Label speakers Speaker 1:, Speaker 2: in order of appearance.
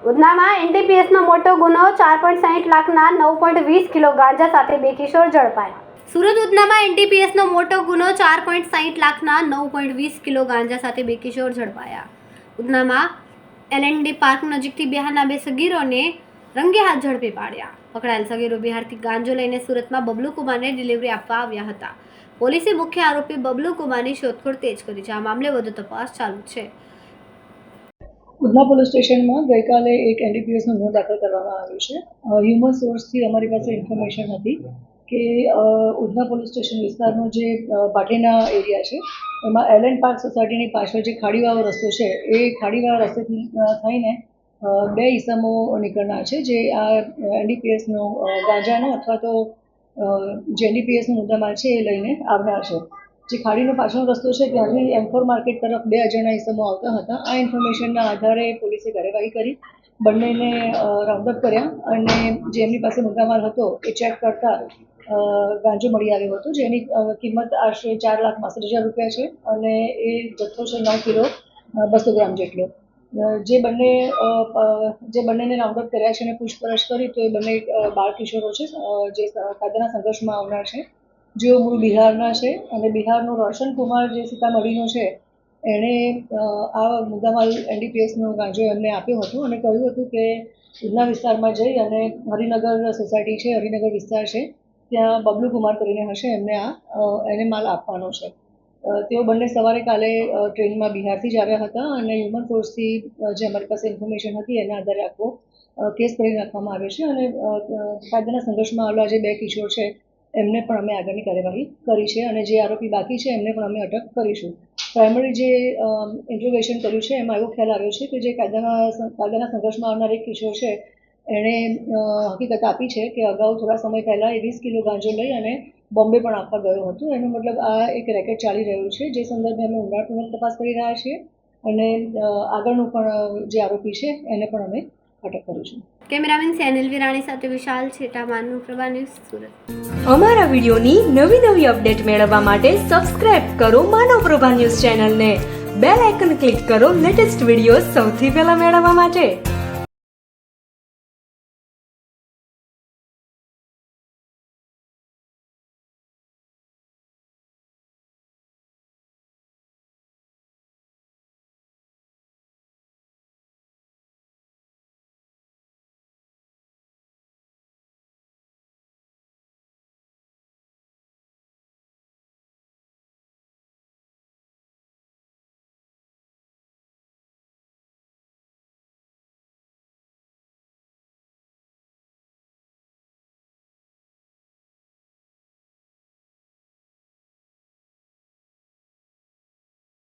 Speaker 1: ઉધનામાં એનડીપીએસનો મોટો ગુનો 4.60 લાખના 9.20 કિલો ગાંજા સાથે 2 કિશોર ઝડપાયા. સુરત ઉધનામાં એનડીપીએસનો મોટો ગુનો 4.60 લાખના 9.20 કિલો ગાંજા સાથે 2 કિશોર ઝડપાયા. ઉધનામાં એલએનડી પાર્ક નજીકથી બિહારના 2 સગીરોને રંગે હાથ ઝડપી પાડ્યા. પકડાયેલ સગીરો બિહારથી ગાંજો લઈને સુરતમાં બબલુ કુમારને ડિલિવરી આપવા આવ્યા હતા. પોલીસે મુખ્ય આરોપી બબલુ કુમારની શોધખોળ તેજ કરી છે. આ મામલે વધુ તપાસ ચાલુ છે.
Speaker 2: ઉધના પોલીસ સ્ટેશનમાં ગઈકાલે એક એનડીપીએસનો ગુનો દાખલ કરવામાં આવ્યો છે. હ્યુમન સોર્સથી અમારી પાસે ઇન્ફોર્મેશન હતી કે ઉધના પોલીસ સ્ટેશન વિસ્તારનો જે ભાટેના એરિયા છે એમાં એલએન પાર્ક સોસાયટીની પાછળ જે ખાડીવાળો રસ્તો છે એ ખાડીવાળા રસ્તેથી થઈને 2 ઈસમો નીકળનાર છે જે આ એનડીપીએસનો ગાંજાનો અથવા તો જે એનડીપીએસનો મુદ્દામાલ છે એ લઈને આવનાર છે. જે ખાડીનો પાછળનો રસ્તો છે ત્યાંથી M4 માર્કેટ તરફ 2 અજાણ્યા ઈસમો આવતા હતા. આ ઇન્ફોર્મેશનના આધારે પોલીસે કાર્યવાહી કરી બંનેને રાઉન્ડઅપ કર્યા અને જે એમની પાસે મુદ્દામાલ હતો એ ચેક કરતા ગાંજો મળી આવ્યો હતો જેની કિંમત આશરે 4,62,000 રૂપિયા છે અને એ જથ્થો છે 9 કિલો 200 ગ્રામ જેટલો. જે બંનેને રાઉન્ડઅપ કર્યા છે અને પૂછપરછ કરી તો એ બંને બાળ કિશોરો છે જે કાયદાના સંઘર્ષમાં આવનાર છે, જેઓ મૂળ બિહારના છે અને બિહારનો રોશન કુમાર જે સીતામઢીનો છે એણે આ મુદ્દામાલ એનડીપીએસનો ગાંજો એમને આપ્યો હતો અને કહ્યું હતું કે ઉધના વિસ્તારમાં જઈ અને હરિનગર સોસાયટી છે, હરિનગર વિસ્તાર છે, ત્યાં બબલુ કુમાર કરીને હશે એમને એને માલ આપવાનો છે. તેઓ બંને સવારે કાલે ટ્રેનમાં બિહારથી જ આવ્યા હતા અને હ્યુમન સોર્સથી જે અમારી પાસે ઇન્ફોર્મેશન હતી એના આધારે આખો કેસ કરી નાખવામાં આવ્યો છે અને કાયદાના સંઘર્ષમાં આવેલા જે 2 કિશોર છે એમને પણ અમે આગળની કાર્યવાહી કરી છે અને જે આરોપી બાકી છે એમને પણ અમે અટક કરીશું. પ્રાઇમરી જે ઇન્ટ્રોગેશન કર્યું છે એમાં એવો ખ્યાલ આવ્યો છે કે જે કાયદાના સંઘર્ષમાં આવનાર એક કિશોર છે એણે હકીકત આપી છે કે અગાઉ થોડા સમય પહેલાં એ 20 કિલો ગાંજો લઈ અને બોમ્બે પણ આપવા ગયો હતો. એનો મતલબ આ એક રેકેટ ચાલી રહ્યું છે, જે સંદર્ભે અમે ઊંડાણપૂર્વક તપાસ કરી રહ્યા છીએ અને આગળનું પણ જે આરોપી છે એને પણ અમે અટક કરીશું.
Speaker 1: કેમેરામેન સેનિલ વિરાણી સાથે વિશાલ છેટા, માનવ પ્રભા ન્યૂઝ, સુરત.
Speaker 3: અમારા વિડીયોની નવી અપડેટ મેળવવા માટે સબસ્ક્રાઇબ કરો માનવ પ્રભા ન્યૂઝ ચેનલને. બેલ આઇકન ક્લિક કરો લેટેસ્ટ વિડીયો સૌથી પહેલા મેળવવા માટે.